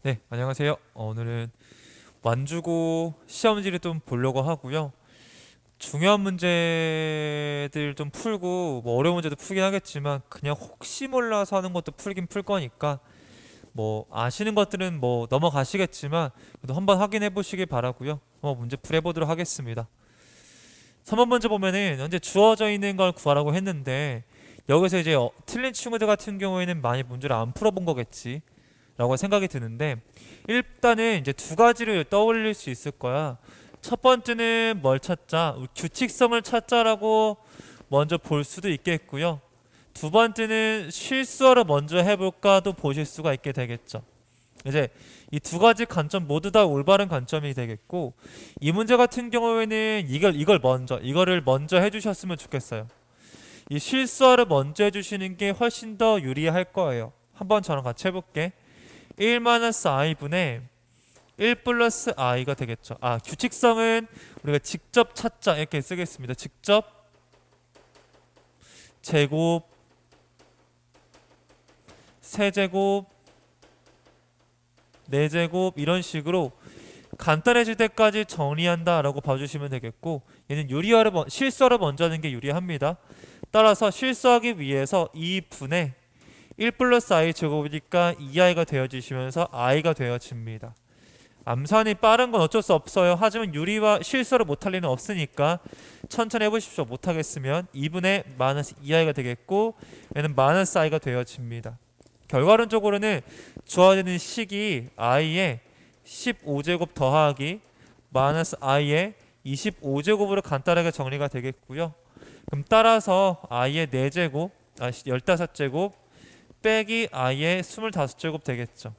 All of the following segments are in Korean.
네, 안녕하세요. 오늘은 완주고 시험지를 좀 보려고 하고요. 중요한 문제들 좀 풀고 뭐 어려운 문제도 풀긴 하겠지만 그냥 혹시 몰라서 하는 것도 풀긴 풀 거니까 뭐 아시는 것들은 뭐 넘어가시겠지만 그래도 한번 확인해 보시길 바라고요. 한번 문제 풀어 보도록 하겠습니다. 3번 문제 보면은 현재 주어져 있는 걸 구하라고 했는데 여기서 이제 틀린 친구들 같은 경우에는 많이 문제를 안 풀어본 거겠지. 라고 생각이 드는데 일단은 이제 두 가지를 떠올릴 수 있을 거야. 첫 번째는 뭘 찾자? 규칙성을 찾자라고 먼저 볼 수도 있겠고요. 두 번째는 실수어를 먼저 해볼까도 보실 수가 있게 되겠죠. 이제 이 두 가지 관점 모두 다 올바른 관점이 되겠고 이 문제 같은 경우에는 이거를 먼저 해주셨으면 좋겠어요. 이 실수어를 먼저 해주시는 게 훨씬 더 유리할 거예요. 한번 저랑 같이 해볼게. 1-i분의 1 플러스 i가 되겠죠. 규칙성은 우리가 직접 찾자 이렇게 쓰겠습니다. 직접 제곱, 세제곱, 네제곱 이런 식으로 간단해질 때까지 정리한다 라고 봐주시면 되겠고 얘는 실수를 먼저 하는 게 유리합니다. 따라서 실수하기 위해서 2분의 1 플러스 i 제곱이니까 2i가 되어지시면서 i가 되어집니다. 암산이 빠른 건 어쩔 수 없어요. 하지만 유리와 실수를 못할 리는 없으니까 천천히 해보십시오. 못하겠으면 2분의 마이너스 2i가 되겠고 얘는 마이너스 i가 되어집니다. 결과론적으로는 주어지는 식이 i의 15제곱 더하기 마이너스 i의 25제곱으로 간단하게 정리가 되겠고요. 그럼 따라서 i의 4제곱, 15제곱 빼기 i의 25제곱 되겠죠.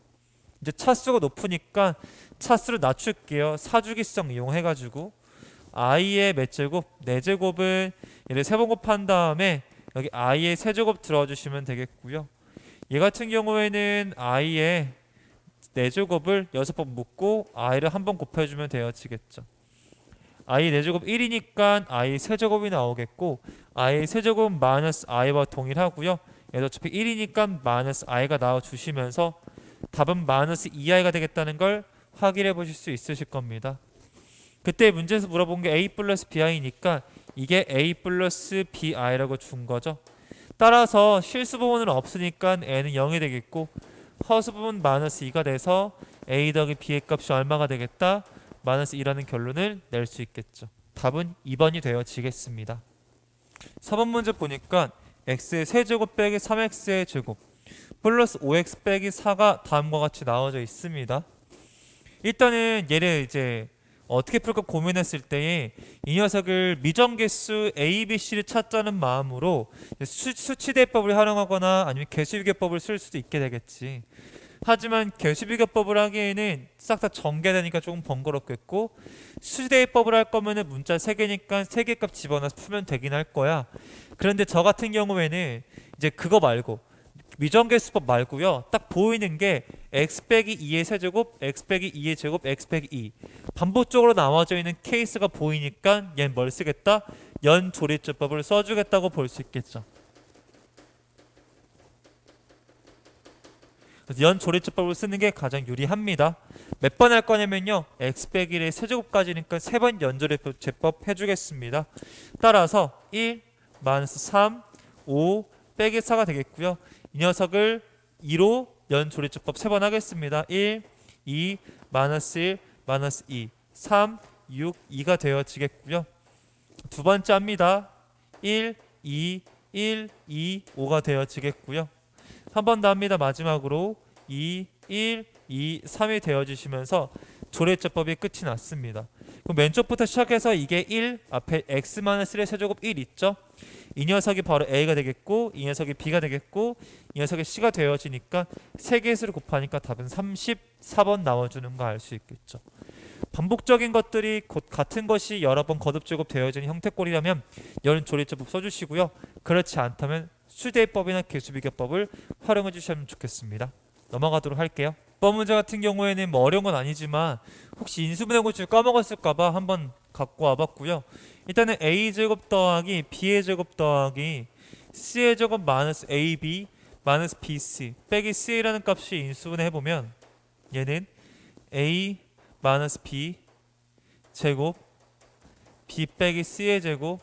이제 차수가 높으니까 차수를 낮출게요. 사주기성 이용해가지고 i의 몇 제곱? 4제곱은 얘를 3번 곱한 다음에 여기 i의 세제곱 들어주시면 되겠고요. 얘 같은 경우에는 i의 4제곱을 6번 묶고 i를 한 번 곱해주면 되어지겠죠. i 4제곱 1이니까 i 세제곱이 나오겠고 i 세제곱 마이너스 i와 동일하고요. 얘도 어차피 1이니까 마이너스 i가 나와주시면서 답은 마이너스 2i가 되겠다는 걸 확인해 보실 수 있으실 겁니다. 그때 문제에서 물어본 게 a 플러스 bi니까 이게 a 플러스 bi라고 준 거죠. 따라서 실수 부분은 없으니까 n은 0이 되겠고 허수 부분 마이너스 2가 돼서 a 더하기 b의 값이 얼마가 되겠다? 마이너스 2라는 결론을 낼 수 있겠죠. 답은 2번이 되어지겠습니다. 4번 문제 보니까 x의 세제곱 빼기 3x의 제곱 플러스 5x 빼기 4가 다음과 같이 나와져 있습니다. 일단은 얘를 이제 어떻게 풀까 고민했을 때에 이 녀석을 미정계수 A, B, C를 찾자는 마음으로 수치대법을 활용하거나 아니면 개수비교법을 쓸 수도 있게 되겠지. 하지만 개수비교법을 하기에는 싹 다 전개되니까 조금 번거롭겠고 수치대법을 할 거면은 문자 3개니까 3개 값 집어넣어서 풀면 되긴 할 거야. 그런데 저 같은 경우에는 이제 그거 말고 미정계수법 말고요. 딱 보이는 게 x 빼기 2의 세제곱, x 빼기 2의 제곱, x 빼기 2 반복적으로 나와져 있는 케이스가 보이니까 얘는 뭘 쓰겠다? 연조리제법을 써주겠다고 볼 수 있겠죠. 그래서 연조리제법을 쓰는 게 가장 유리합니다. 몇 번 할 거냐면요. x 빼기 1의 세제곱까지니까 3번 연조리제법 해주겠습니다. 따라서 1, 마이너스 3, 5 빼기 4가 되겠고요. 이 녀석을 2로 연조리제법 3번 하겠습니다. 1, 2, 마이너스 1, 마이너스 2, 3, 6, 2가 되어지겠고요. 두 번째 합니다. 1, 2, 1, 2, 5가 되어지겠고요. 한 번 더 합니다. 마지막으로 2, 1, 2, 3이 되어지시면서 조례제법이 끝이 났습니다. 그럼 왼쪽부터 시작해서 이게 1, 앞에 x-1의 세제곱 1 있죠? 이 녀석이 바로 a가 되겠고 이 녀석이 b가 되겠고 이 녀석이 c가 되어지니까 3개수를 곱하니까 답은 34번 나와주는 거 알 수 있겠죠. 반복적인 것들이 곧 같은 것이 여러 번 거듭제곱 되어지는 형태꼴이라면 연조리제법 써주시고요. 그렇지 않다면 수대법이나 개수비교법을 활용해 주시면 좋겠습니다. 넘어가도록 할게요. 이번 문제 같은 경우에는 뭐 어려운 건 아니지만 혹시 인수분해 공式까먹었을까봐 한번 갖고 와봤고요. 일단은 a제곱 더하기 b의 제곱 더하기 c의 제곱 마이너스 ab 마이너스 bc 빼기 ca라는 값이 인수분해 해보면 얘는 a 마이너스 b 제곱 b 빼기 c의 제곱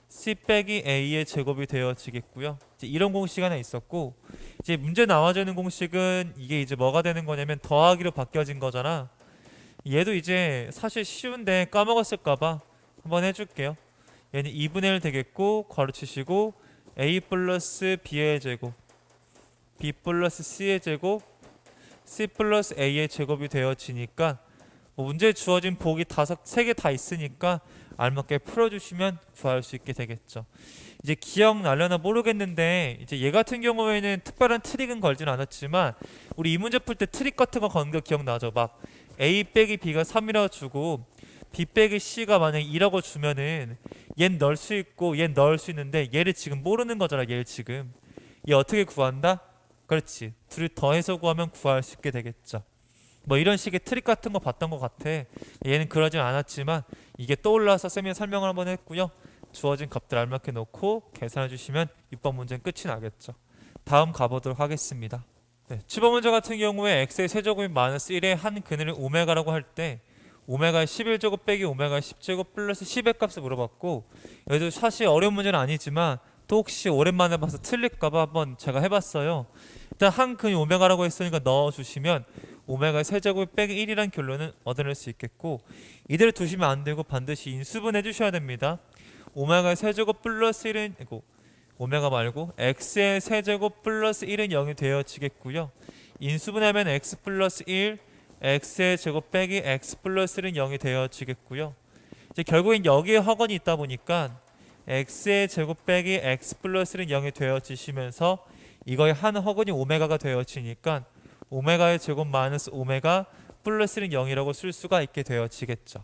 c 빼기 a의 제곱이 되어지겠고요. 이제 이런 공식 하나 있었고, 이제 문제 나와주는 공식은 이게 이제 뭐가 되는 거냐면 더하기로 바뀌어진 거잖아. 얘도 이제 사실 쉬운데 까먹었을까봐 한번 해줄게요. 얘는 2분의 1 되겠고, 괄호 치시고 a 플러스 b의 제곱 b 플러스 c의 제곱 c 플러스 a의 제곱이 되어지니까, 뭐 문제에 주어진 보기 3개 다 있으니까 알맞게 풀어주시면 구할 수 있게 되겠죠. 이제 기억나려나 모르겠는데, 이제 얘 같은 경우에는 특별한 트릭은 걸진 않았지만 우리 이 문제 풀 때 트릭 같은 거 건 거 기억나죠? 막 a 빼기 b가 3이라고 주고 b 빼기 c가 만약에 2라고 주면은 얘는 넣을 수 있고 얘는 넣을 수 있는데, 얘를 지금 모르는 거잖아. 얘를 지금 얘 어떻게 구한다? 그렇지, 둘이 더해서 구하면 구할 수 있게 되겠죠. 뭐 이런 식의 트릭 같은 거 봤던 것 같아. 얘는 그러진 않았지만 이게 떠올라서 쌤이 설명을 한번 했고요. 주어진 값들 알맞게 놓고 계산해 주시면 6번 문제는 끝이 나겠죠. 다음 가보도록 하겠습니다. 네, 7번 문제 같은 경우에 x의 세제곱이 마이너스 1의 한 그늘을 오메가라고 할 때 오메가의 11제곱 빼기 오메가의 10제곱 플러스 10의 값을 물어봤고, 여기도 사실 어려운 문제는 아니지만 또 혹시 오랜만에 봐서 틀릴까봐 한번 제가 해봤어요. 일단 한 근이 오메가라고 했으니까 넣어주시면 오메가의 세제곱 빼기 1이란 결론은 얻어낼 수 있겠고, 이대로 두시면 안 되고 반드시 인수분해 주셔야 됩니다. 오메가의 세제곱 플러스 1은 오메가 말고 x의 세제곱 플러스 1은 0이 되어지겠고요. 인수분해하면 x 플러스 1 x의 제곱 빼기 x 플러스 1은 0이 되어지겠고요. 이제 결국엔 여기에 허건이 있다 보니까 x의 제곱 빼기 x 플러스 1은 0이 되어지시면서 이거의 한 허건이 오메가가 되어지니까 오메가의 제곱 마이너스 오메가 플러스 1은 0이라고 쓸 수가 있게 되어지겠죠.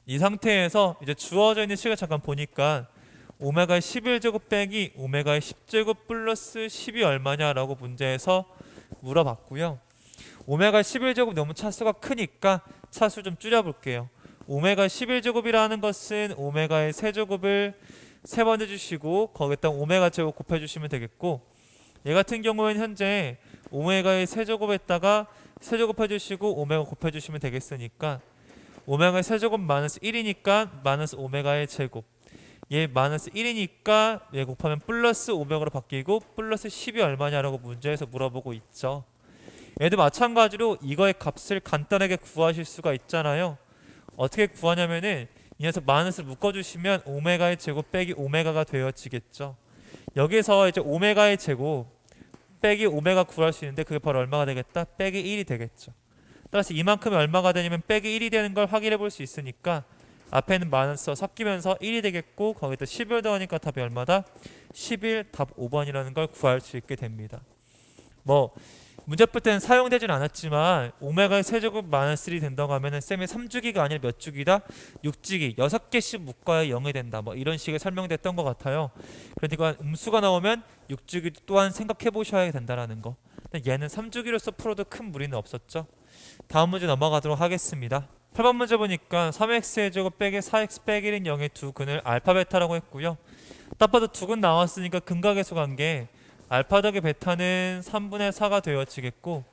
이 상태에서 이제 주어져 있는 식을 잠깐 보니까 오메가의 11제곱 빼기 오메가의 10제곱 플러스 10이 얼마냐라고 문제에서 물어봤고요. 오메가 11제곱 너무 차수가 크니까 차수 좀 줄여볼게요. 오메가 11제곱이라는 것은 오메가의 세제곱을 3번 해주시고 거기다 오메가 제곱 곱해주시면 되겠고, 얘 같은 경우에는 현재 오메가의 세제곱에다가 세제곱 해주시고 오메가 곱해주시면 되겠으니까 오메가의 세제곱 마이너스 1이니까 마이너스 오메가의 제곱, 얘 마이너스 1이니까 얘 곱하면 플러스 오메가로 바뀌고 플러스 10이 얼마냐라고 문제에서 물어보고 있죠. 얘도 마찬가지로 이거의 값을 간단하게 구하실 수가 있잖아요. 어떻게 구하냐면은 이 녀석 마이너스를 묶어주시면 오메가의 제곱 빼기 오메가가 되어지겠죠. 여기서 이제 오메가의 제곱 빼기 오메가 구할 수 있는데 그게 바로 얼마가 되겠다? 빼기 1이 되겠죠. 따라서 이만큼이 얼마가 되냐면 빼기 1이 되는 걸 확인해 볼 수 있으니까 앞에는 마이너스 섞이면서 1이 되겠고 거기다 11 더하니까 답이 얼마다? 11, 답 5번이라는 걸 구할 수 있게 됩니다. 뭐 문제 풀 때는 사용되진 않았지만 오메가의 세제곱 마이너스 1이 된다고 하면은 쌤이 3주기가 아니라 몇 주기다? 6주기 6개씩 묶어야 0이 된다. 뭐 이런 식의 설명됐던 것 같아요. 그러니까 음수가 나오면 6주기 또한 생각해 보셔야 된다라는 거. 근데 얘는 3주기로서 풀어도 큰 무리는 없었죠. 다음 문제 넘어가도록 하겠습니다. 8번 문제 보니까 3x의 제곱 빼기 4x 빼기 1은 0의 두 근을 알파 베타라고 했고요. 딱 봐도 두 근 나왔으니까 근각에서 관계 알파 더하기 베타는 3분의 4가 되어지겠고,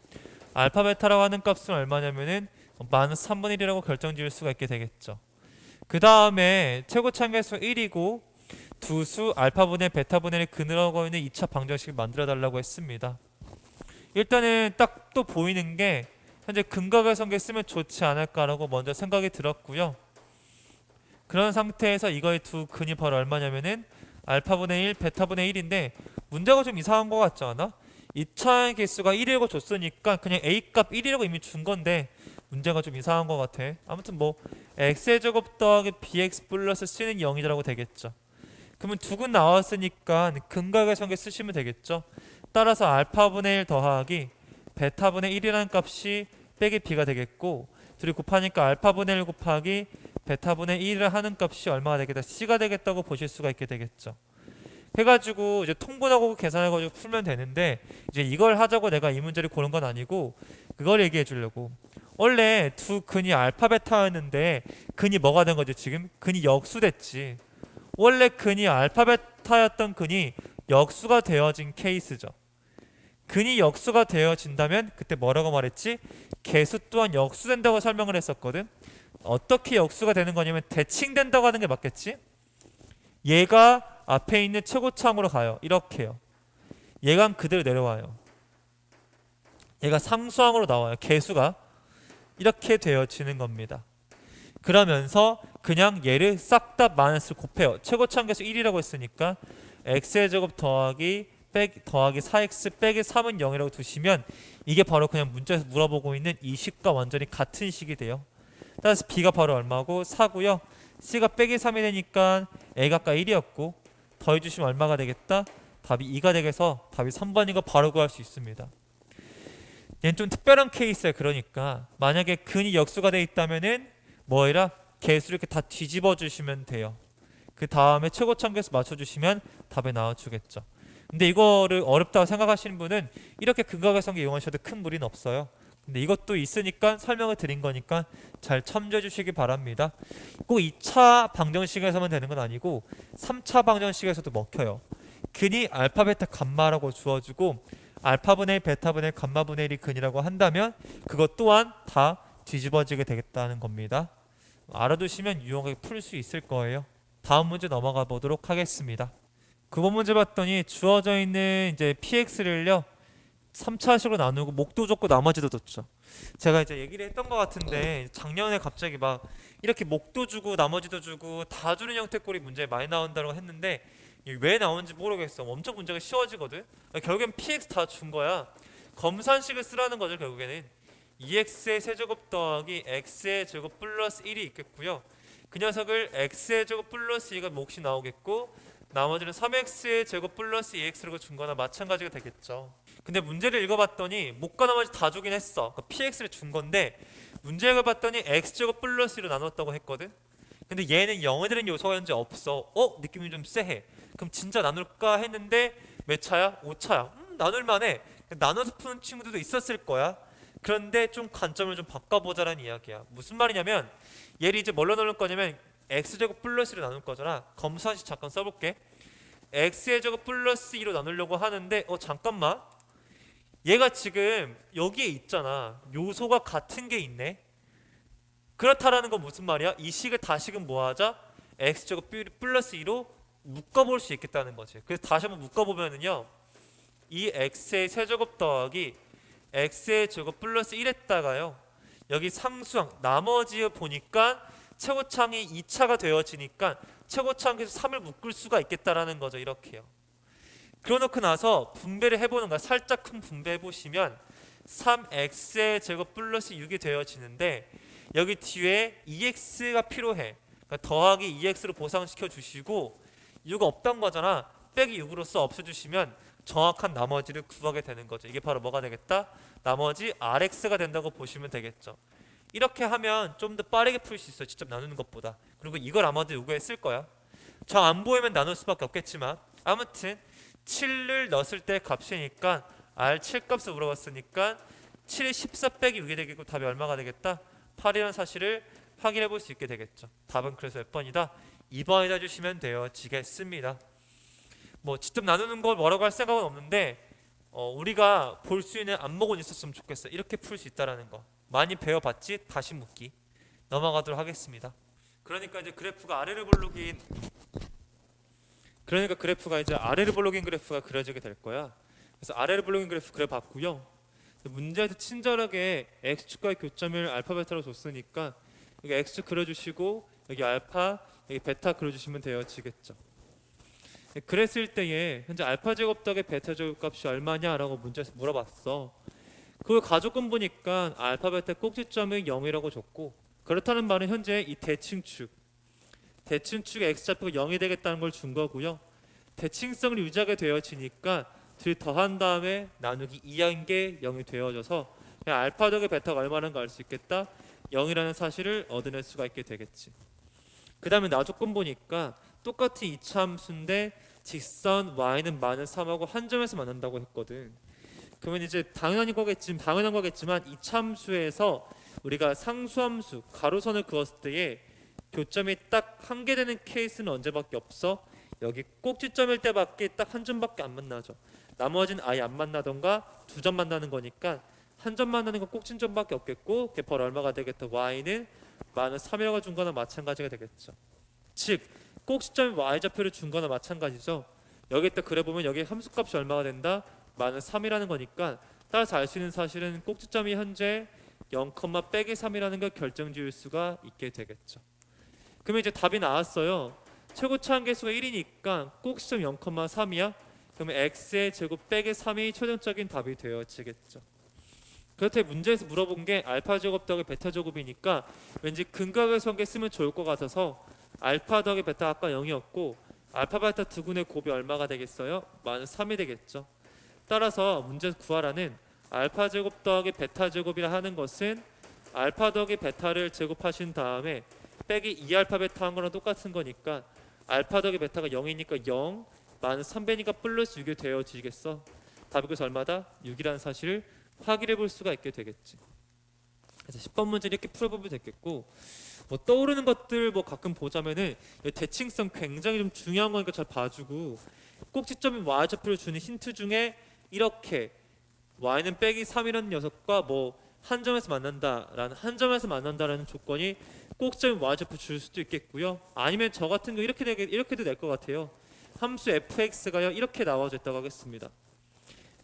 알파 베타라고 하는 값은 얼마냐면은 마이너스 3분의 1이라고 결정 지을 수가 있게 되겠죠. 그 다음에 최고차계수 1이고 두 수 알파분의 베타분의 근으로 있는 2차 방정식을 만들어 달라고 했습니다. 일단은 딱 또 보이는 게 현재 근각의 성계 쓰면 좋지 않을까라고 먼저 생각이 들었고요. 그런 상태에서 이거의 두 근이 바로 얼마냐면은 알파분의 1, 베타분의 1인데 문제가 좀 이상한 것 같지 않아? 2차의 개수가 1이라고 줬으니까 그냥 A값 1이라고 이미 준 건데 문제가 좀 이상한 것 같아. 아무튼 뭐 X의 제곱 더하기 BX 플러스 C는 0이라고 되겠죠. 그러면 두 근 나왔으니까 근각의 성계 쓰시면 되겠죠. 따라서 알파분의 1 더하기 베타분의 1이라는 값이 빼기 B가 되겠고, 둘이 곱하니까 알파분의 1 곱하기 베타분의 1을 하는 값이 얼마가 되겠다? C가 되겠다고 보실 수가 있게 되겠죠. 해가지고 이제 통분하고 계산해가지고 풀면 되는데, 이제 이걸 하자고 내가 이 문제를 고른 건 아니고 그걸 얘기해 주려고. 원래 두 근이 알파 베타였는데 근이 뭐가 된 거죠? 지금 근이 역수됐지. 원래 근이 알파 베타였던 근이 역수가 되어진 케이스죠. 근이 역수가 되어진다면 그때 뭐라고 말했지? 개수 또한 역수된다고 설명을 했었거든. 어떻게 역수가 되는 거냐면 대칭된다고 하는 게 맞겠지? 얘가 앞에 있는 최고차항으로 가요. 이렇게요. 얘가 그대로 내려와요. 얘가 상수항으로 나와요. 개수가 이렇게 되어지는 겁니다. 그러면서 그냥 얘를 싹 다 마이너스 곱해요. 최고차항 개수 1이라고 했으니까 x의 제곱 더하기 4x 빼기 3은 0이라고 두시면 이게 바로 그냥 문제에서 물어보고 있는 이 식과 완전히 같은 식이 돼요. 따라서 b가 바로 얼마고 4고요. c가 빼기 3이 되니까 a가 아까 1이었고 더해주시면 얼마가 되겠다? 답이 2가 되겠어 답이 3번인 거 바로 구할 수 있습니다. 얘는 좀 특별한 케이스야. 그러니까 만약에 근이 역수가 돼 있다면은 뭐해라? 개수를 이렇게 다 뒤집어 주시면 돼요. 그 다음에 최고차항 개수 맞춰주시면 답이 나와주겠죠. 근데 이거를 어렵다고 생각하시는 분은 이렇게 근각계산기 이용하셔도 큰 무리는 없어요. 근데 이것도 있으니까 설명을 드린 거니까 잘 참조해 주시기 바랍니다. 꼭 2차 방정식에서만 되는 건 아니고 3차 방정식에서도 먹혀요. 근이 알파 베타 감마라고 주어주고 알파분의 1 베타분의 1 감마분의 1이 근이라고 한다면 그것 또한 다 뒤집어지게 되겠다는 겁니다. 알아두시면 유용하게 풀 수 있을 거예요. 다음 문제 넘어가 보도록 하겠습니다. 9번 문제 봤더니 주어져 있는 이제 px를요 3차식으로 나누고 목도 줬고 나머지도 줬죠. 제가 이제 얘기를 했던 것 같은데 작년에 갑자기 막 이렇게 목도 주고 나머지도 주고 다 주는 형태 꼴이 문제에 많이 나온다고 했는데 왜 나오는지 모르겠어. 엄청 문제가 쉬워지거든. 결국엔 px 다 준 거야. 검산식을 쓰라는 거죠. 결국에는 2x의 세제곱 더하기 x의 제곱 플러스 1이 있겠고요. 그 녀석을 x의 제곱 플러스 2가 몫이 나오겠고 나머지는 3x의 제곱 플러스 2x라고 준 거나 마찬가지가 되겠죠. 근데 문제를 읽어봤더니 목과 나머지 다 주긴 했어. 그러니까 px를 준 건데 문제 읽어봤더니 x제곱 플러스 2로 나눴다고 했거든. 근데 얘는 0에 들은 요소가 현재 없어. 느낌이 좀 쎄해. 그럼 진짜 나눌까 했는데 몇 차야? 5차야. 나눌만해. 나눠서 푸는 친구들도 있었을 거야. 그런데 좀 관점을 좀 바꿔보자라는 이야기야. 무슨 말이냐면 얘를 이제 뭘로 나눌 거냐면 x제곱 플러스 1로 나눌 거잖아. 검수한식 잠깐 써볼게. x의 제곱 플러스 2로 나누려고 하는데 잠깐만. 얘가 지금 여기에 있잖아. 요소가 같은 게 있네. 그렇다라는 건 무슨 말이야? 이 식을 다시금 뭐하자? x제곱 플러스 2로 묶어볼 수 있겠다는 거지. 그래서 다시 한번 묶어보면은요 이 x의 세제곱 더하기 x의 제곱 플러스 1에다가요 여기 상수항 나머지 보니까 최고차항이 2차가 되어지니까 최고차항에서 3을 묶을 수가 있겠다라는 거죠. 이렇게요. 그러놓고 나서 분배를 해보는 거야. 살짝 큰 분배해보시면 3x의 제곱 플러스 6이 되어지는데 여기 뒤에 2x가 필요해. 그러니까 더하기 2x로 보상시켜 주시고 6 없던 거잖아. 빼기 6으로써 없애주시면 정확한 나머지를 구하게 되는 거죠. 이게 바로 뭐가 되겠다? 나머지 rx가 된다고 보시면 되겠죠. 이렇게 하면 좀 더 빠르게 풀 수 있어요. 직접 나누는 것보다. 그리고 이걸 아마도 요거에 쓸 거야. 정 안 보이면 나눌 수밖에 없겠지만 아무튼 7을 넣었을 때 값이니까 R7 값을 물어봤으니까 7이 14 빼기 6이 되겠고 답이 얼마가 되겠다? 8이라는 사실을 확인해 볼 수 있게 되겠죠. 답은 그래서 몇 번이다? 2번이다 주시면 되어지겠습니다. 뭐 직접 나누는 걸 뭐라고 할 생각은 없는데 우리가 볼 수 있는 안목은 있었으면 좋겠어. 이렇게 풀 수 있다라는 거. 많이 배워봤지? 다시 묻기. 넘어가도록 하겠습니다. 그러니까 이제 그래프가 아래를 볼록인 그래프가 그려지게 될 거야. 그래서 아래를 볼록인 그래프 그려봤고요. 문제에서 친절하게 x축과의 교점을 알파 베타로 줬으니까 여기 x 그려주시고 여기 알파 여기 베타 그려주시면 되어지겠죠. 그랬을 때에 현재 알파 제곱 더하기 베타 제곱 값이 얼마냐라고 문제에서 물어봤어. 그걸 가족분 보니까 알파 베타 꼭지점은 0이라고 줬고 그렇다는 말은 현재 이 대칭축 x좌표가 0이 되겠다는 걸 준 거고요. 대칭성을 유지하게 되어지니까 둘 더한 다음에 나누기 2한 게 0이 되어져서 그냥 알파 더하기 베타가 얼마나 알 수 있겠다. 0이라는 사실을 얻어낼 수가 있게 되겠지. 그 다음에 나조건 보니까 똑같은 이차함수인데 직선 y는 마이너스 3하고 한 점에서 만난다고 했거든. 그러면 이제 당연한 거겠지만 이차함수에서 우리가 상수함수 가로선을 그었을 때에 교점이 딱 한 개 되는 케이스는 언제밖에 없어? 여기 꼭지점일 때밖에 딱 한 점밖에 안 만나죠. 나머지는 아예 안 만나던가 두 점 만나는 거니까 한 점 만나는 건 꼭진점밖에 없겠고 그게 바로 얼마가 되겠다. y는 마이너스 3이라고 준 거나 마찬가지가 되겠죠. 즉 꼭지점이 y좌표를 준 거나 마찬가지죠. 여기다 그래 보면 여기 함수값이 얼마가 된다? 마이너스 3이라는 거니까 따라서 알 수 있는 사실은 꼭지점이 현재 0, 빼기 3이라는 걸 결정지을 수가 있게 되겠죠. 그러면 이제 답이 나왔어요. 최고차 한계수가 1이니까 꼭지점 0,3이야. 그러면 x의 제곱 빼기 3이 최종적인 답이 되어지겠죠. 그렇게 문제에서 물어본 게 알파 제곱 더하기 베타 제곱이니까 왠지 근각의 관계 쓰면 좋을 것 같아서 알파 더하기 베타 아까 0이었고 알파 베타 두 군의 곱이 얼마가 되겠어요? 마이너스 3이 되겠죠. 따라서 문제에서 구하라는 알파 제곱 더하기 베타 제곱이라 하는 것은 알파 더하기 베타를 제곱하신 다음에 빼기 2알파 베타 한 거랑 똑같은 거니까 알파 더하기 베타가 0이니까 0 마이너스 3배니까 플러스 6이 되어지겠어. 답이 그래서 얼마다? 6이라는 사실을 확인해 볼 수가 있게 되겠지. 그래서 10번 문제 이렇게 풀어보면 되겠고 뭐 떠오르는 것들 뭐 가끔 보자면은 대칭성 굉장히 좀 중요한 거니까 잘 봐주고 꼭지점인 y좌표를 주는 힌트 중에 이렇게 y는 빼기 3이라는 녀석과 뭐 한 점에서 만난다라는 조건이 꼭지점인 y좌표 줄 수도 있겠고요. 아니면 저 같은 경우 이렇게도 될 것 같아요. 함수 fx가요 이렇게 나와져 있다고 하겠습니다.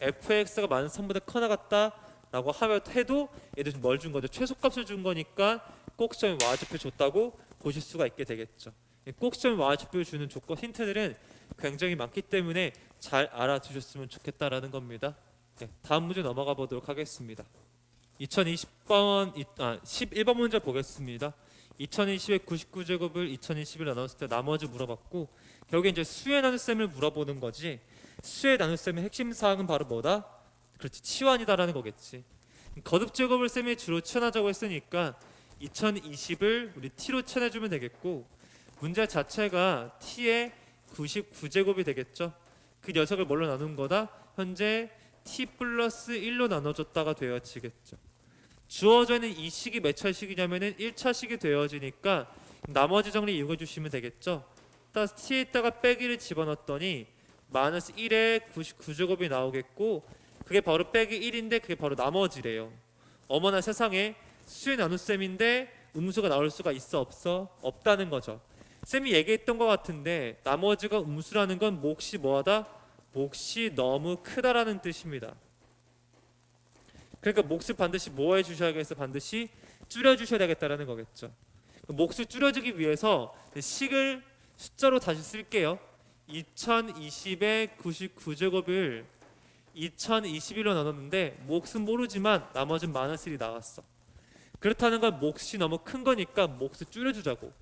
fx가 마이너스 3보다 커 나갔다라고 해도 얘도 뭘 준 거죠? 최소값을 준 거니까 꼭지점인 y좌표 줬다고 보실 수가 있게 되겠죠. 꼭지점인 y좌표를 주는 조건 힌트들은 굉장히 많기 때문에 잘 알아두셨으면 좋겠다라는 겁니다. 네, 다음 문제 넘어가 보도록 하겠습니다. 11번 문제 보겠습니다. 2020의 99제곱을 2021로 나눴을 때 나머지 물어봤고 결국에 이제 수의 나눗셈을 물어보는 거지. 수의 나눗셈의 핵심 사항은 바로 뭐다? 그렇지, 치환이다라는 거겠지. 거듭제곱을 쌤이 주로 치환하자고 했으니까 2020을 우리 t로 치환해주면 되겠고 문제 자체가 t의 99제곱이 되겠죠. 그 녀석을 뭘로 나눈 거다? 현재 t 플러스 1로 나눠줬다가 되어지겠죠. 주어져 있는 이 식이 몇 차식이냐면은 1차식이 되어지니까 나머지 정리 이용해 주시면 되겠죠. 따라서 t에다가 빼기를 집어넣었더니 마이너스 1의 99제곱이 나오겠고 그게 바로 빼기 1인데 그게 바로 나머지래요. 어머나 세상에 수의 나눗셈인데 음수가 나올 수가 있어 없어? 없다는 거죠. 쌤이 얘기했던 것 같은데 나머지가 음수라는 건 몫이 뭐하다? 몫이 너무 크다라는 뜻입니다. 그러니까 몫을 반드시 뭐 해주셔야겠어? 반드시 줄여주셔야 되겠다라는 거겠죠. 몫을 줄여주기 위해서 식을 숫자로 다시 쓸게요. 2020의 99제곱을 2021로 나눴는데 몫은 모르지만 나머지는 마이너스 1이 나왔어. 그렇다는 건 몫이 너무 큰 거니까 몫을 줄여주자고.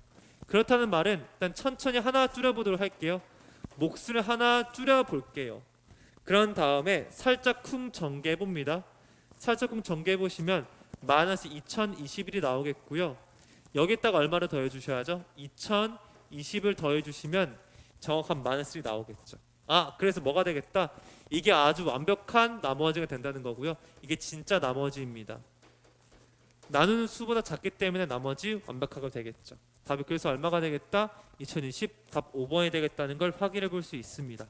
그렇다는 말은 일단 천천히 하나 줄여보도록 할게요. 몫을 하나 줄여볼게요. 그런 다음에 살짝 쿵 전개해봅니다. 살짝 쿵 전개해보시면 마이너스 2021이 나오겠고요. 여기다가 얼마를 더해주셔야죠? 2020을 더해주시면 정확한 마이너스 1이 나오겠죠. 그래서 뭐가 되겠다? 이게 아주 완벽한 나머지가 된다는 거고요. 이게 진짜 나머지입니다. 나누는 수보다 작기 때문에 나머지 완벽하게 되겠죠. 답이 그래서 얼마가 되겠다? 2020 답 5번이 되겠다는 걸 확인해 볼 수 있습니다.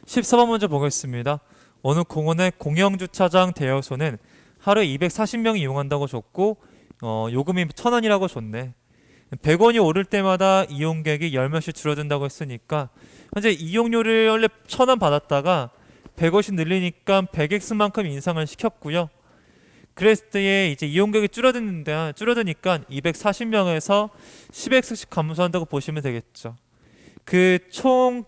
14번 문제 보겠습니다. 어느 공원의 공영주차장 대여소는 하루에 240명이 이용한다고 줬고 요금이 1,000원이라고 줬네. 100원이 오를 때마다 이용객이 10명씩 줄어든다고 했으니까 현재 이용료를 원래 1,000원 받았다가 100원씩 늘리니까 100x만큼 인상을 시켰고요. 그랬을 때에 이제 이용객이 줄어드니까 240명에서 10x씩 감소한다고 보시면 되겠죠. 그 총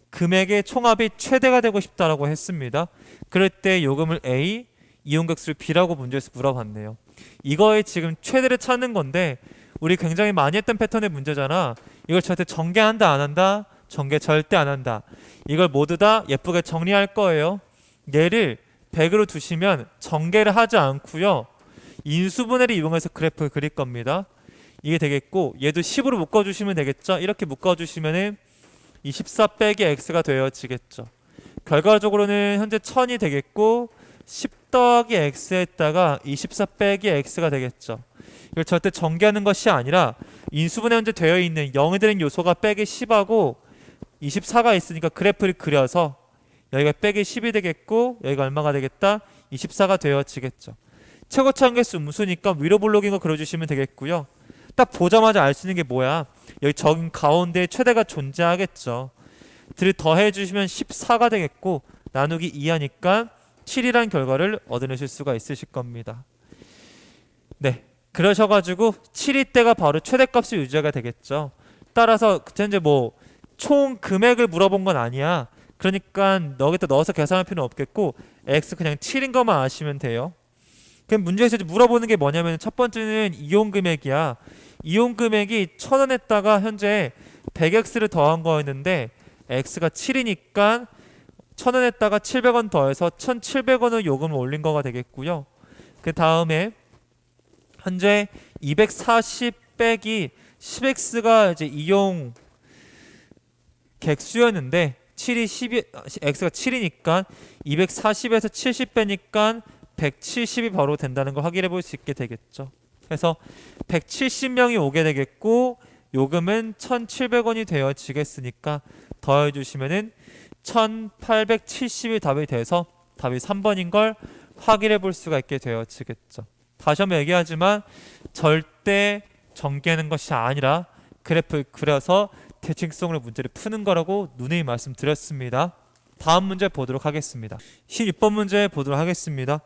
금액의 총합이 최대가 되고 싶다라고 했습니다. 그럴 때 요금을 A, 이용객 수를 B라고 문제에서 물어봤네요. 이거에 지금 최대를 찾는 건데 우리 굉장히 많이 했던 패턴의 문제잖아. 이걸 절대 전개한다 안 한다? 전개 절대 안 한다. 이걸 모두 다 예쁘게 정리할 거예요. 얘를 100으로 두시면 전개를 하지 않고요. 인수분해를 이용해서 그래프를 그릴 겁니다. 이게 되겠고 얘도 10으로 묶어주시면 되겠죠. 이렇게 묶어주시면은 24 빼기 x가 되어지겠죠. 결과적으로는 현재 1000이 되겠고 10 더하기 x에다가 24 빼기 x가 되겠죠. 이걸 절대 전개하는 것이 아니라 인수분해 현재 되어 있는 0이 되는 요소가 빼기 10하고 24가 있으니까 그래프를 그려서 여기가 빼기 10이 되겠고 여기가 얼마가 되겠다? 24가 되어지겠죠. 최고치 한계수 음수니까 위로 볼록인 거 그려주시면 되겠고요. 딱 보자마자 알 수 있는 게 뭐야? 여기 정 가운데에 최대가 존재하겠죠. 들 더해주시면 14가 되겠고 나누기 2하니까 7이란 결과를 얻어내실 수가 있으실 겁니다. 네, 그러셔가지고 7이 때가 바로 최대값이 유지가 되겠죠. 따라서 현재 뭐 총 금액을 물어본 건 아니야. 그러니까 여기다 넣어서 계산할 필요는 없겠고 x 그냥 7인 것만 아시면 돼요. 그럼 문제에서 이제 물어보는 게 뭐냐면 첫 번째는 이용 금액이야. 이용 금액이 1,000원에다가 현재 100x를 더한 거였는데 x가 7이니까 1,000원에다가 700원 더해서 1,700원을 요금을 올린 거가 되겠고요. 그 다음에 현재 240 빼기 10x가 이제 이용 객수였는데 7이 10이 x가 7이니까 240에서 70 빼니까 170이 바로 된다는 걸 확인해 볼 수 있게 되겠죠. 그래서 170명이 오게 되겠고 요금은 1,700원이 되어지겠으니까 더해 주시면은 1,870이 답이 돼서 답이 3번인 걸 확인해 볼 수가 있게 되어지겠죠. 다시 한번 얘기하지만 절대 정계하는 것이 아니라 그래프를 그려서 대칭성으로 문제를 푸는 거라고 누누이 말씀드렸습니다. 다음 문제 보도록 하겠습니다. 16번 문제 보도록 하겠습니다.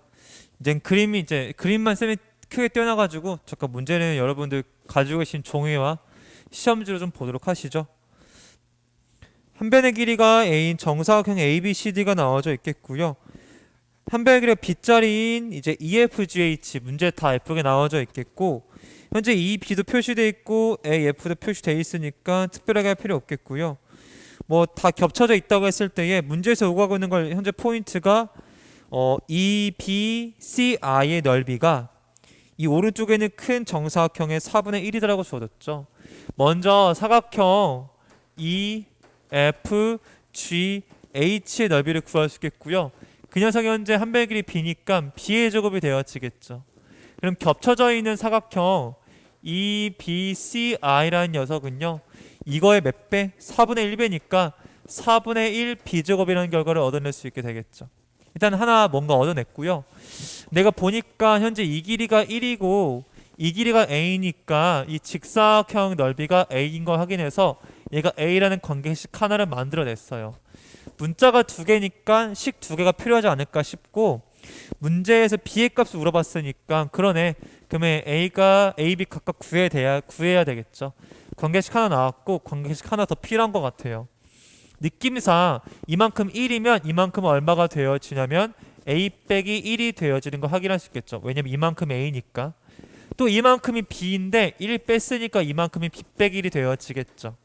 이제 그림만 쌤이 크게 떼어놔가지고 잠깐 문제는 여러분들 가지고 계신 종이와 시험지로 좀 보도록 하시죠. 한 변의 길이가 A인 정사각형 ABCD가 나와져 있겠고요. 한 변의 길이가 B자리인 이제 EFGH 문제 다 예쁘게 나와져 있겠고 현재 EB도 표시되어 있고 AF도 표시되어 있으니까 특별하게 할 필요 없겠고요. 뭐 다 겹쳐져 있다고 했을 때에 문제에서 요구하고 있는 걸 현재 포인트가 EBCI의 넓이가 이 오른쪽에는 큰 정사각형의 4분의 1이라고 주어졌죠. 먼저 사각형 EFGH의 넓이를 구할 수 있겠고요. 그 녀석이 현재 한 변의 길이 B니까 B의 제곱이 되어지겠죠. 그럼 겹쳐져 있는 사각형 EBCI라는 녀석은요. 이거의 몇 배? 4분의 1배니까 4분의 1 B제곱이라는 결과를 얻어낼 수 있게 되겠죠. 일단 하나 뭔가 얻어냈고요. 내가 보니까 현재 이 길이가 1이고 이 길이가 A니까 이 직사각형 넓이가 A인 걸 확인해서 얘가 A라는 관계식 하나를 만들어냈어요. 문자가 두 개니까 식 두 개가 필요하지 않을까 싶고 문제에서 B의 값을 물어봤으니까 그러네. 그러면 A가 A, B 각각 구해야 되겠죠. 관계식 하나 나왔고 관계식 하나 더 필요한 것 같아요. 느낌상 이만큼 1이면 이만큼 얼마가 되어지냐면 A 빼기 1이 되어지는 걸 확인할 수 있겠죠. 왜냐면 이만큼 A니까. 또 이만큼이 B인데 1 뺐으니까 이만큼이 B 빼기 1이 되어지겠죠.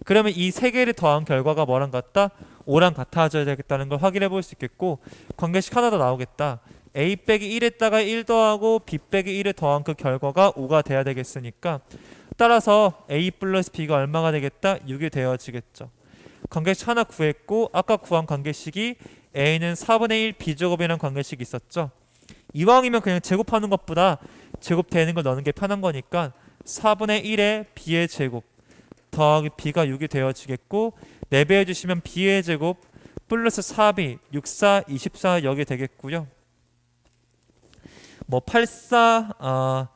그러면 이 세 개를 더한 결과가 뭐랑 같다? 5랑 같아져야 되겠다는 걸 확인해 볼 수 있겠고 관계식 하나 더 나오겠다. A 빼기 1에다가 1 더하고 B 빼기 1을 더한 그 결과가 5가 돼야 되겠으니까 따라서 A 플러스 B가 얼마가 되겠다? 6이 되어지겠죠. 관계식 하나 구했고 아까 구한 관계식이 A는 4분의 1 B제곱이라는 관계식이 있었죠. 이왕이면 그냥 제곱하는 것보다 제곱되는 걸 넣는 게 편한 거니까 4분의 1의 B의 제곱 더하기 B가 6이 되어지겠고 4배 해주시면 B의 제곱 플러스 4B 6, 4, 24 여기 되겠고요. 뭐 8, 4,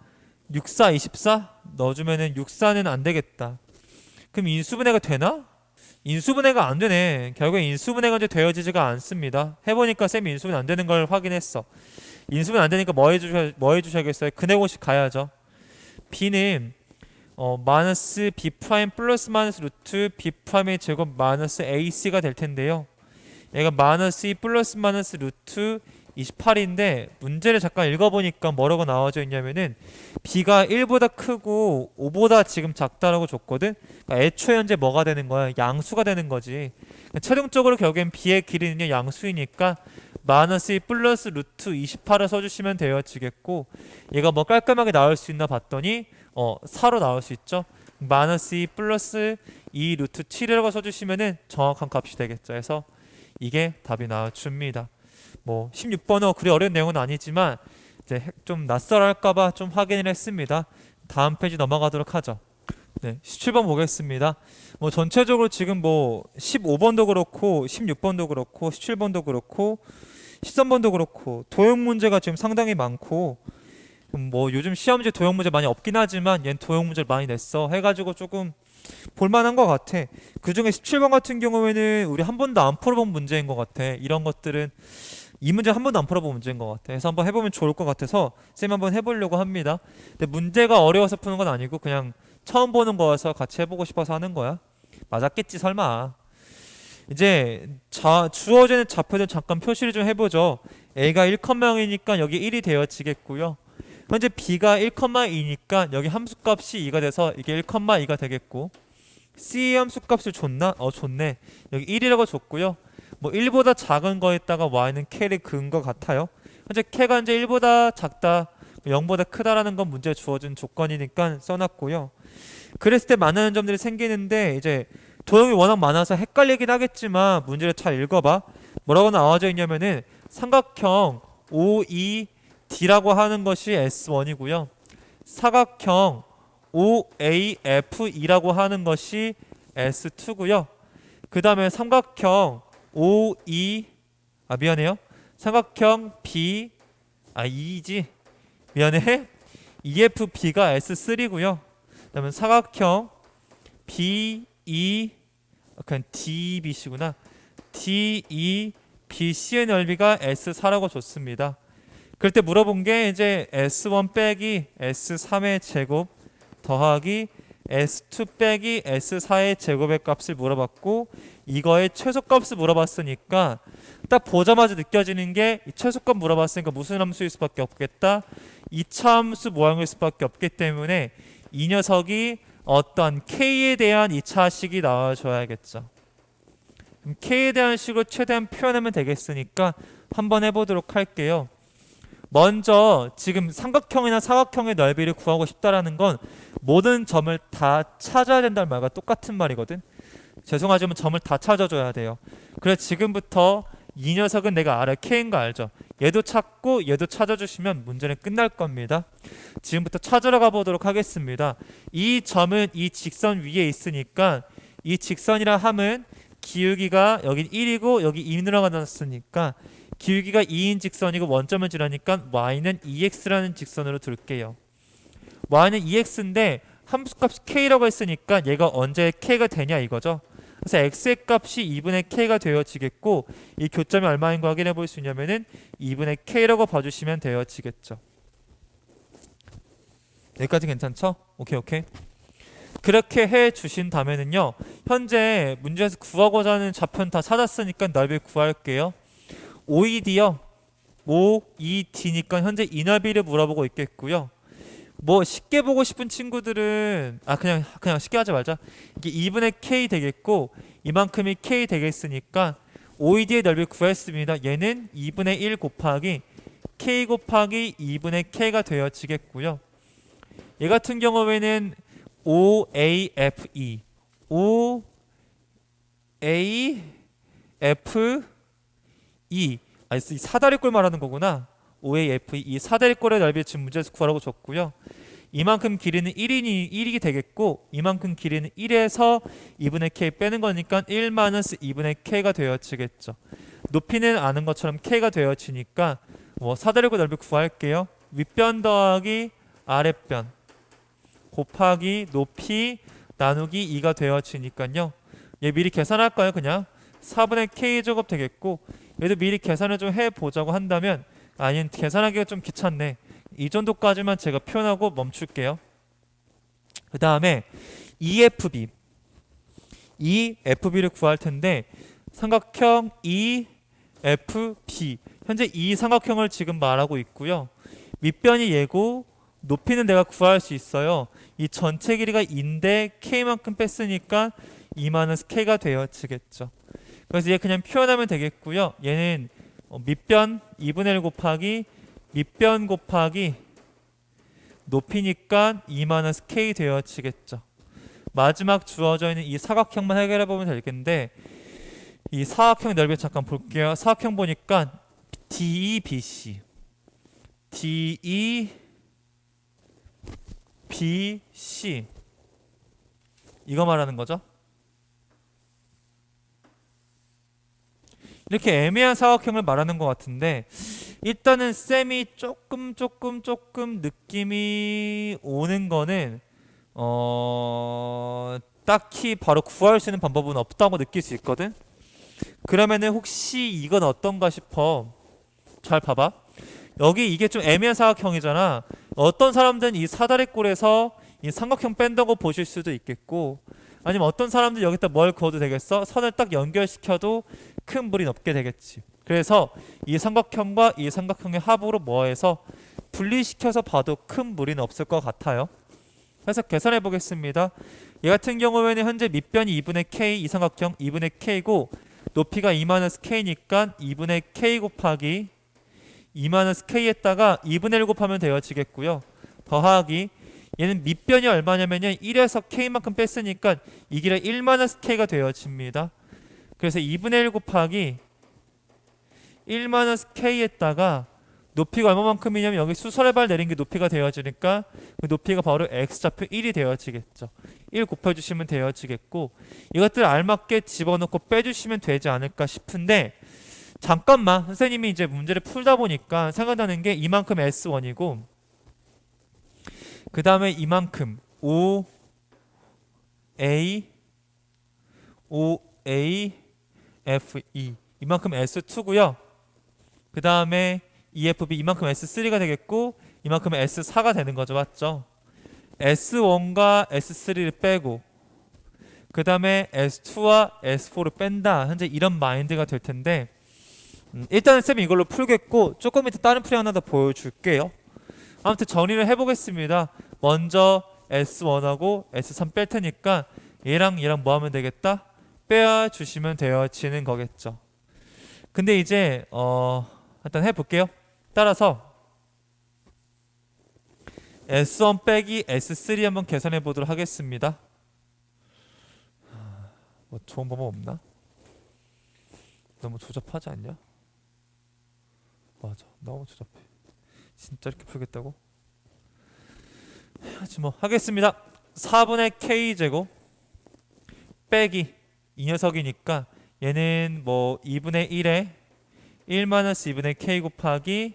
6, 4, 24 넣어주면은 6, 4는 안 되겠다. 그럼 인수분해가 되나? 인수분해가 안 되네. 결국에 인수분해가 이제 되어지지가 않습니다. 해보니까 쌤이 인수분해 안 되는 걸 확인했어. 인수분해 안 되니까 뭐 해주셔야겠어요? 근해공식 가야죠. B는 마이너스 B 프라임 플러스 마이너스 루트 B 프라임의 제곱 마이너스 AC가 될 텐데요. 얘가 마이너스 2 플러스 마이너스 루트 28인데 문제를 잠깐 읽어보니까 뭐라고 나와져 있냐면은 B가 1보다 크고 5보다 지금 작다라고 줬거든. 그러니까 애초에 현재 뭐가 되는 거야? 양수가 되는 거지. 그러니까 최종적으로 결국엔 B의 길이는요 양수이니까 마이너스 2 플러스 루트 28을 써주시면 되어지겠고 얘가 뭐 깔끔하게 나올 수 있나 봤더니 4로 나올 수 있죠. 마이너스 2 플러스 2 루트 7이라고 써주시면은 정확한 값이 되겠죠. 그래서 이게 답이 나와줍니다. 뭐 16번은 그리 어려운 내용은 아니지만 이제 좀 낯설할까봐 좀 확인을 했습니다. 다음 페이지 넘어가도록 하죠. 네, 17번 보겠습니다. 뭐 전체적으로 지금 뭐 15번도 그렇고 16번도 그렇고 17번도 그렇고 13번도 그렇고 도형 문제가 지금 상당히 많고 뭐 요즘 시험지 도형 문제 많이 없긴 하지만 얘는 도형 문제를 많이 냈어 해가지고 조금 볼만한 것 같아. 그중에 17번 같은 경우에는 우리 한 번도 안 풀어본 문제인 것 같아. 이런 것들은 이 문제 한 번도 안 풀어본 문제인 것 같아. 그래서 한번 해보면 좋을 것 같아서 쌤 한번 해보려고 합니다. 근데 문제가 어려워서 푸는 건 아니고 그냥 처음 보는 거여서 같이 해보고 싶어서 하는 거야. 맞았겠지 설마. 이제 주어지는 좌표들 잠깐 표시를 좀 해보죠. a가 1,0이니까 여기 1이 되어지겠고요. 현재 b가 1,2니까 여기 함수값이 2가 돼서 이게 1,2가 되겠고, c의 함수값을 줬나? 좋네. 여기 1이라고 줬고요. 뭐 1보다 작은 거에다가 y는 k를 그은 것 같아요. 현재 k가 이제 1보다 작다, 0보다 크다라는 건 문제에 주어진 조건이니까 써놨고요. 그랬을 때 많은 점들이 생기는데 이제 도형이 워낙 많아서 헷갈리긴 하겠지만 문제를 잘 읽어봐. 뭐라고 나와져 있냐면은 삼각형 OED라고 하는 것이 S1이고요. 사각형 OAFE라고 하는 것이 S2고요. 그 다음에 삼각형 OE 미안해요. 삼각형 E지 미안해. EFB가 S3고요. 그 다음에 사각형 BE 그냥 DBC구나. DEBC의 넓이가 S4라고 줬습니다. 그럴 때 물어본 게 이제 S1 빼기 S3의 제곱 더하기 S2 빼기 S4의 제곱의 값을 물어봤고, 이거의 최소값을 물어봤으니까 딱 보자마자 느껴지는 게 이 최소값 물어봤으니까 무슨 함수일 수밖에 없겠다. 2차 함수 모양일 수밖에 없기 때문에 이 녀석이 어떤 k에 대한 2차 식이 나와줘야겠죠. 그럼 k에 대한 식으로 최대한 표현하면 되겠으니까 한번 해보도록 할게요. 먼저 지금 삼각형이나 사각형의 넓이를 구하고 싶다라는 건 모든 점을 다 찾아야 된다는 말과 똑같은 말이거든. 죄송하지만 점을 다 찾아줘야 돼요. 그래서 지금부터 이 녀석은 내가 알아. k인 거 알죠? 얘도 찾고 얘도 찾아주시면 문제는 끝날 겁니다. 지금부터 찾으러 가보도록 하겠습니다. 이 점은 이 직선 위에 있으니까 이 직선이라 함은 기울기가 여기 1이고 여기 2 늘어났으니까 기울기가 2인 직선이고 원점을 지나니까 y는 2x라는 직선으로 둘게요. y는 2x인데 함수값이 k라고 했으니까 얘가 언제 k가 되냐 이거죠. 그래서 x의 값이 2분의 k가 되어지겠고, 이 교점이 얼마인 거 확인해 볼 수 있냐면은 2분의 k라고 봐주시면 되어지겠죠. 여기까지 괜찮죠? 오케이. 그렇게 해 주신다면은요, 현재 문제에서 구하고자 하는 좌표는 다 찾았으니까 넓이 구할게요. OED요. OED니까 현재 이 넓이를 물어보고 있겠고요. 뭐 쉽게 보고 싶은 친구들은 그냥 쉽게 하지 말자. 이게 2분의 k 되겠고 이만큼이 k 되겠으니까 OED의 넓이 구했습니다. 얘는 2분의 1 곱하기 k 곱하기 2분의 k가 되어지겠고요. 얘 같은 경우에는 OAFE OAFE 이 사다리꼴 말하는 거구나. OAFE 이 사다리꼴의 넓이 지금 문제에서 구하라고 줬고요. 이만큼 길이는 1이 되겠고 이만큼 길이는 1에서 2분의 k 빼는 거니까 1-2분의 k가 되어지겠죠. 높이는 아는 것처럼 k가 되어지니까 사다리꼴 넓이 구할게요. 윗변 더하기 아랫변 곱하기 높이 나누기 2가 되어지니까요. 얘 미리 계산할까요? 그냥 4분의 k 제곱 되겠고, 얘도 미리 계산을 좀 해보자고 한다면 아니 계산하기가 좀 귀찮네. 이 정도까지만 제가 표현하고 멈출게요. 그 다음에 EFB EFB를 구할 텐데 삼각형 EFB 현재 이 삼각형을 지금 말하고 있고요. 윗변이 얘고 높이는 내가 구할 수 있어요. 이 전체 길이가 2인데 k만큼 뺐으니까 2-k가 되어지겠죠. 그래서 얘 그냥 표현하면 되겠고요. 얘는 밑변 2분의 1 곱하기 밑변 곱하기 높이니까 2-k 되어지겠죠. 마지막 주어져 있는 이 사각형만 해결해 보면 되겠는데, 이 사각형 넓이 잠깐 볼게요. 사각형 보니까 DEBC DEBC 이거 말하는 거죠. 이렇게 애매한 사각형을 말하는 것 같은데 일단은 쌤이 조금 느낌이 오는 거는 딱히 바로 구할 수 있는 방법은 없다고 느낄 수 있거든. 그러면은 혹시 이건 어떤가 싶어. 잘 봐봐. 여기 이게 좀 애매한 사각형이잖아. 어떤 사람들은 이 사다리꼴에서 이 삼각형 뺀다고 보실 수도 있겠고, 아니면 어떤 사람들 여기다 뭘 그어도 되겠어? 선을 딱 연결시켜도 큰 물이 없게 되겠지. 그래서 이 삼각형과 이 삼각형의 합으로 뭐해서 분리시켜서 봐도 큰 무리는 없을 것 같아요. 그래서 계산해 보겠습니다. 얘 같은 경우에는 현재 밑변이 2분의 k, 이 삼각형 2분의 k고 높이가 2-k니까 2분의 k 곱하기 2-k에다가 2분의 1 곱하면 되어지겠고요. 더하기 얘는 밑변이 얼마냐면요 1에서 k만큼 뺐으니까 이 길에 1-k가 되어집니다. 그래서 2분의 1 곱하기 1-k에다가 높이가 얼마만큼이냐면 여기 수설의 내린 게 높이가 되어지니까 그 높이가 바로 x좌표 1이 되어지겠죠. 1 곱해주시면 되어지겠고 이것들 알맞게 집어넣고 빼주시면 되지 않을까 싶은데 잠깐만 선생님이 이제 문제를 풀다 보니까 생각나는 게 이만큼 S1이고 그 다음에 이만큼 OA FE 이만큼 S2고요. 그 다음에 EFB 이만큼 S3가 되겠고 이만큼 S4가 되는 거죠. 맞죠? S1과 S3를 빼고 그 다음에 S2와 S4를 뺀다. 현재 이런 마인드가 될 텐데 일단은 쌤이 이걸로 풀겠고 조금 이따 다른 풀이 하나 더 보여줄게요. 아무튼 정리를 해보겠습니다. 먼저 S1하고 S3 뺄 테니까 얘랑 뭐 하면 되겠다? 빼주시면 되어지는 거겠죠. 근데 이제 일단 해볼게요. 따라서 S1 빼기 S3 한번 계산해 보도록 하겠습니다. 뭐 좋은 방법 없나? 너무 조잡하지 않냐? 맞아, 너무 조잡해. 진짜 이렇게 풀겠다고? 해야지 뭐. 하겠습니다. 4분의 k제곱 빼기 이 녀석이니까 얘는 뭐 2분의 1에 1-2분의 k 곱하기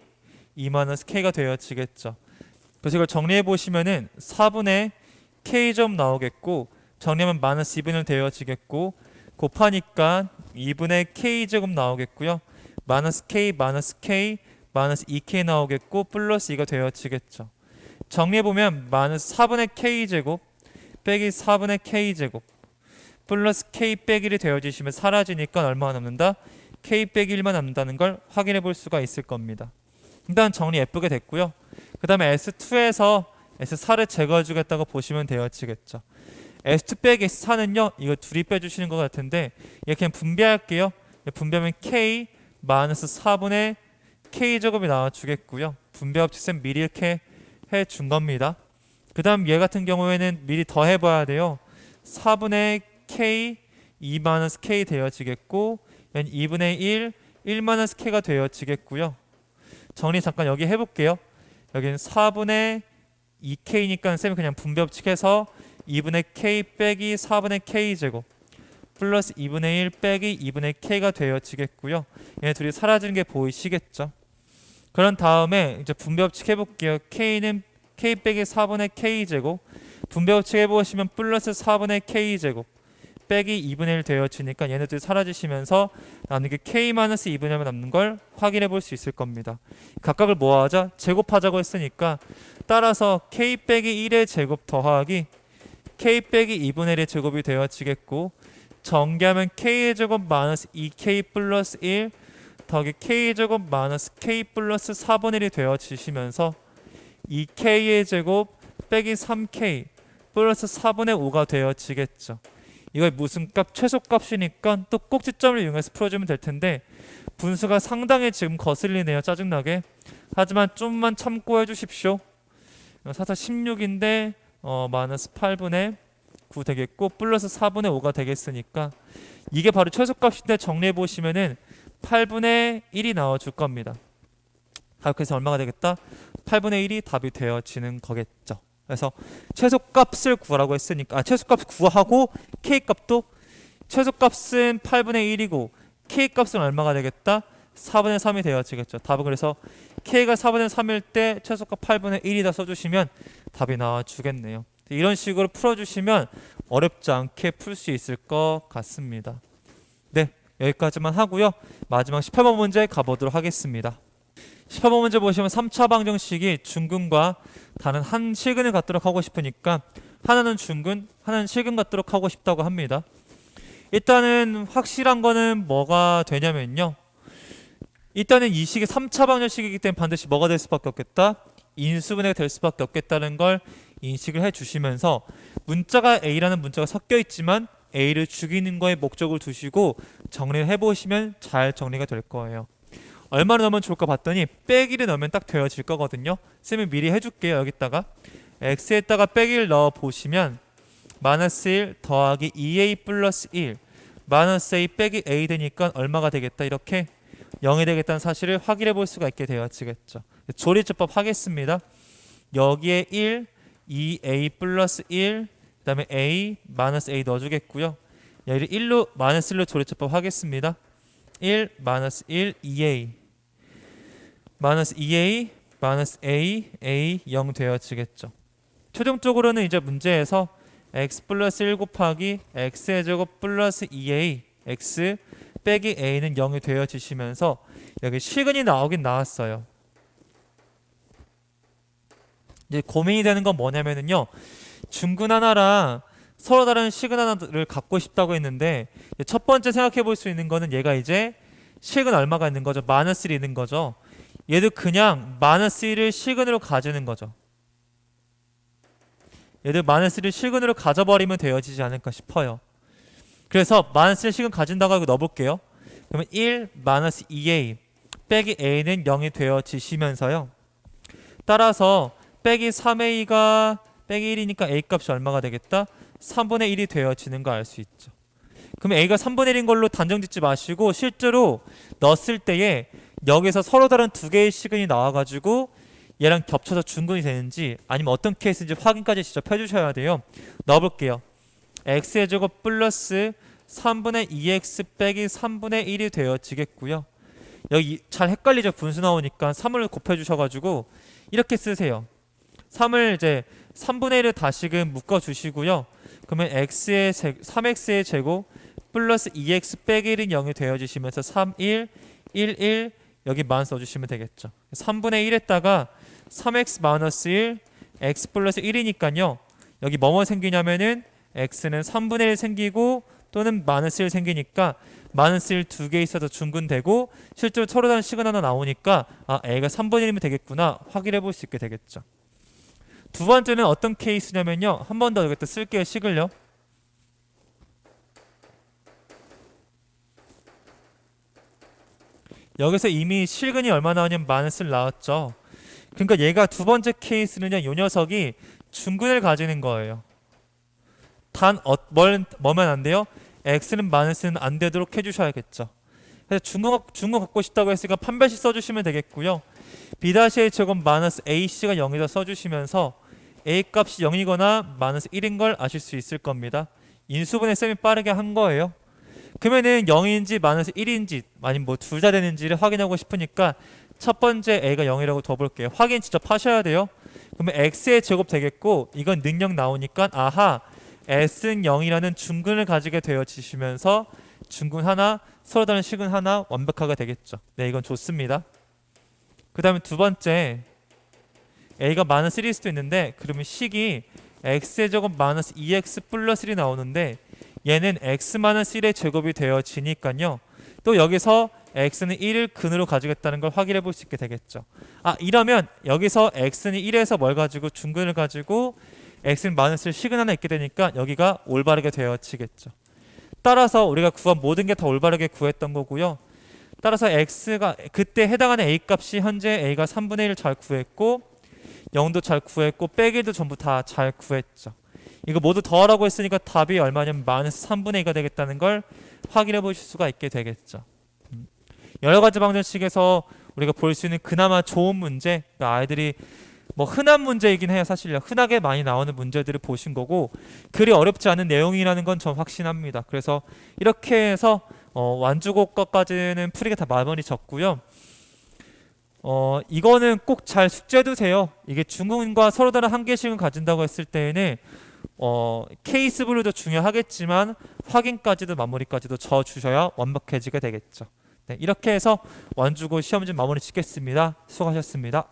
2-k가 되어지겠죠. 그래서 이걸 정리해 보시면은 4분의 k점 나오겠고 정리하면 -2분의 1 되어지겠고 곱하니까 2분의 k제곱 나오겠고요. -k, -k, -2k 나오겠고 플러스 2가 되어지겠죠. 정리해보면 -4분의 k제곱 빼기 4분의 k제곱 플러스 k 빼기 1이 되어지시면 사라지니까 얼마가 남는다? k 빼기 1만 남는다는 걸 확인해 볼 수가 있을 겁니다. 일단 정리 예쁘게 됐고요. 그 다음에 S2에서 S4를 제거해 주겠다고 보시면 되어지겠죠. S2 빼기 S4는요 이거 둘이 빼주시는 것 같은데 이렇게 그냥 분배할게요. 분배하면 K -4분의 K제곱이 나와주겠고요. 분배법칙은 미리 이렇게 해준 겁니다. 그 다음 얘 같은 경우에는 미리 더 해봐야 돼요. 4분의 K 2-K 되어지겠고 얘는 2분의 1 1-K가 되어지겠고요. 정리 잠깐 여기 해볼게요. 여기는 4분의 2K니까 쌤이 그냥 분배법칙 해서 2분의 K 빼기 4분의 K제곱 플러스 2분의 1 빼기 2분의 K가 되어지겠고요. 얘네 둘이 사라지는 게 보이시겠죠? 그런 다음에 이제 분배법칙 해볼게요. K는 K 빼기 4분의 K제곱 분배법칙 해보시면 플러스 4분의 K제곱 빼기 2분의 1 되어지니까 얘네들이 사라지시면서 남는 게 K-2분의 1만 남는 걸 확인해 볼 수 있을 겁니다. 각각을 뭐하자? 제곱하자고 했으니까 따라서 K 빼기 1의 제곱 더하기 K 빼기 2분의 1의 제곱이 되어지겠고 전개하면 K의 제곱 마이너스 2K 플러스 1 더하기 K의 제곱 마이너스 K 플러스 4분의 1이 되어지시면서 2K의 제곱 빼기 3K 플러스 4분의 5가 되어지겠죠. 이거 무슨 값? 최소값이니까 또 꼭지점을 이용해서 풀어주면 될 텐데 분수가 상당히 지금 거슬리네요. 짜증나게. 하지만 좀만 참고해 주십시오. 4사 16인데 마이너스 8분의 9 되겠고 플러스 4분의 5가 되겠으니까 이게 바로 최소값인데 정리해 보시면은 8분의 1이 나와줄 겁니다. 그래서 얼마가 되겠다? 8분의 1이 답이 되어지는 거겠죠. 그래서 최소값을 구하라고 했으니까 최소값 구하고 K값도 최소값은 8분의 1이고 K값은 얼마가 되겠다? 4분의 3이 되어지겠죠. 답은 그래서 K가 4분의 3일 때 최소값 8분의 1이다 써주시면 답이 나와주겠네요. 이런 식으로 풀어주시면 어렵지 않게 풀 수 있을 것 같습니다. 네, 여기까지만 하고요. 마지막 18번 문제 가보도록 하겠습니다. 18번 문제 보시면 3차 방정식이 중근과 다른 한 실근을 갖도록 하고 싶으니까 하나는 중근, 하나는 실근 갖도록 하고 싶다고 합니다. 일단은 확실한 거는 뭐가 되냐면요. 일단은 이 식이 3차 방정식이기 때문에 반드시 뭐가 될 수밖에 없겠다? 인수분해가 될 수밖에 없겠다는 걸 인식을 해주시면서 문자가 A라는 문자가 섞여 있지만 A를 죽이는 거에 목적을 두시고 정리를 해보시면 잘 정리가 될 거예요. 얼마나 넣으면 좋을까 봤더니 빼기를 넣으면 딱 되어질 거거든요. 쌤이 미리 해줄게요. 여기다가 x에다가 빼기를 넣어보시면 마이너스 1 더하기 2a 플러스 1 마이너스 a 빼기 a 되니까 얼마가 되겠다? 이렇게 0이 되겠다는 사실을 확인해 볼 수가 있게 되어지겠죠. 조리제법 하겠습니다. 여기에 1, 2a 플러스 1, 그 다음에 a, 마이너스 a 넣어주겠고요. 여기를 1로, 마이너스 1로 조리제법 하겠습니다. 1, 마이너스 1, 2a 마이너스 2a, 마이너스 a, a 0 되어지겠죠. 최종적으로는 이제 문제에서 x 플러스 1 곱하기 x의 제곱 플러스 2a, x 빼기 a는 0이 되어지시면서 여기 실근이 나오긴 나왔어요. 이제 고민이 되는 건 뭐냐면요. 중근 하나랑 서로 다른 실근 하나를 갖고 싶다고 했는데 첫 번째 생각해 볼 수 있는 거는 얘가 이제 실근 얼마가 있는 거죠? 마이너스 1이 있는 거죠. 얘도 그냥 마이너스 1을 실근으로 가지는 거죠. 얘들 마이너스 1을 실근으로 가져버리면 되어지지 않을까 싶어요. 그래서 마이너스 1 실근 가진다고 하고 넣어볼게요. 그러면 1 마이너스 2a 빼기 a는 0이 되어지시면서요. 따라서 빼기 3a가 빼기 1이니까 a 값이 얼마가 되겠다? 3분의 1이 되어지는 거 알 수 있죠. 그럼 a가 3분의 1인 걸로 단정 짓지 마시고 실제로 넣었을 때에 여기서 서로 다른 두 개의 시근이 나와가지고 얘랑 겹쳐서 중근이 되는지 아니면 어떤 케이스인지 확인까지 직접 해주셔야 돼요. 넣어볼게요. x의 제곱 플러스 3분의 2x 빼기 3분의 1이 되어지겠고요. 여기 잘 헷갈리죠. 분수 나오니까 3을 곱해주셔가지고 이렇게 쓰세요. 3을 이제 3분의 1을 다시금 묶어주시고요. 그러면 3x의 제곱 플러스 2x 빼기 1은 0이 되어지시면서 3, 1, 1, 1 여기 만 써주시면 되겠죠. 3분의 1에다가 3x 마이너스 1 x 플러스 1이니까요. 여기 뭐뭐 생기냐면은 x는 3분의 1 생기고 또는 마이너스 1 생기니까 마이너스 1 두 개 있어도 중근되고 실제로 서로 다른 식은 하나 나오니까 a가 3분의 1이면 되겠구나 확인해 볼 수 있게 되겠죠. 두 번째는 어떤 케이스냐면요. 한 번 더 여기다 쓸게요. 식을요. 여기서 이미 실근이 얼마 나오냐면 마이너스를 나왔죠. 그러니까 얘가 두 번째 케이스는요. 이 녀석이 중근을 가지는 거예요. 단 뭐면 안 돼요? x는 마이너스는 안 되도록 해주셔야겠죠. 그래서 중근 갖고 싶다고 했으니까 판별식 써주시면 되겠고요. b-의 제곱 마이너스 ac가 0이다 써주시면서 a 값이 0이거나 마이너스 1인 걸 아실 수 있을 겁니다. 인수분해 쌤이 빠르게 한 거예요. 그러면은 0인지 마이너스 1인지 아니면 뭐 둘 다 되는지를 확인하고 싶으니까 첫 번째 a가 0이라고 둬볼게요. 확인 직접 하셔야 돼요. 그러면 x의 제곱 되겠고 이건 능력 나오니까 아하 s는 0이라는 중근을 가지게 되어지시면서 중근 하나 서로 다른 식은 하나 완벽하게 되겠죠. 네, 이건 좋습니다. 그 다음에 두 번째 a가 마이너스 1일 수도 있는데 그러면 식이 x의 제곱 마이너스 2x 플러스 1이 나오는데 얘는 x 마이너스 1의 제곱이 되어지니까요. 또 여기서 x는 1을 근으로 가지겠다는 걸 확인해 볼 수 있게 되겠죠. 이러면 여기서 x는 1에서 뭘 가지고 중근을 가지고 x는 마이너스 식은 하나 있게 되니까 여기가 올바르게 되어지겠죠. 따라서 우리가 구한 모든 게 다 올바르게 구했던 거고요. 따라서 x가 그때 해당하는 a 값이 현재 a가 3분의 1을 잘 구했고 0도 잘 구했고 빼기도 전부 다 잘 구했죠. 이거 모두 더하라고 했으니까 답이 얼마냐면 마이너스 3분의 2가 되겠다는 걸 확인해 보실 수가 있게 되겠죠. 여러 가지 방정식에서 우리가 볼 수 있는 그나마 좋은 문제, 그러니까 아이들이 뭐 흔한 문제이긴 해요. 사실요. 흔하게 많이 나오는 문제들을 보신 거고 그리 어렵지 않은 내용이라는 건 전 확신합니다. 그래서 이렇게 해서 완주곡 것까지는 풀이가 다 마무리 졌고요. 이거는 꼭 잘 숙제해두세요. 이게 중국인과 서로 다른 한계식을 가진다고 했을 때에는 케이스 분류도 중요하겠지만 확인까지도 마무리까지도 져 주셔야 완벽해지게 되겠죠. 네, 이렇게 해서 완주고 시험지 마무리 짓겠습니다. 수고하셨습니다.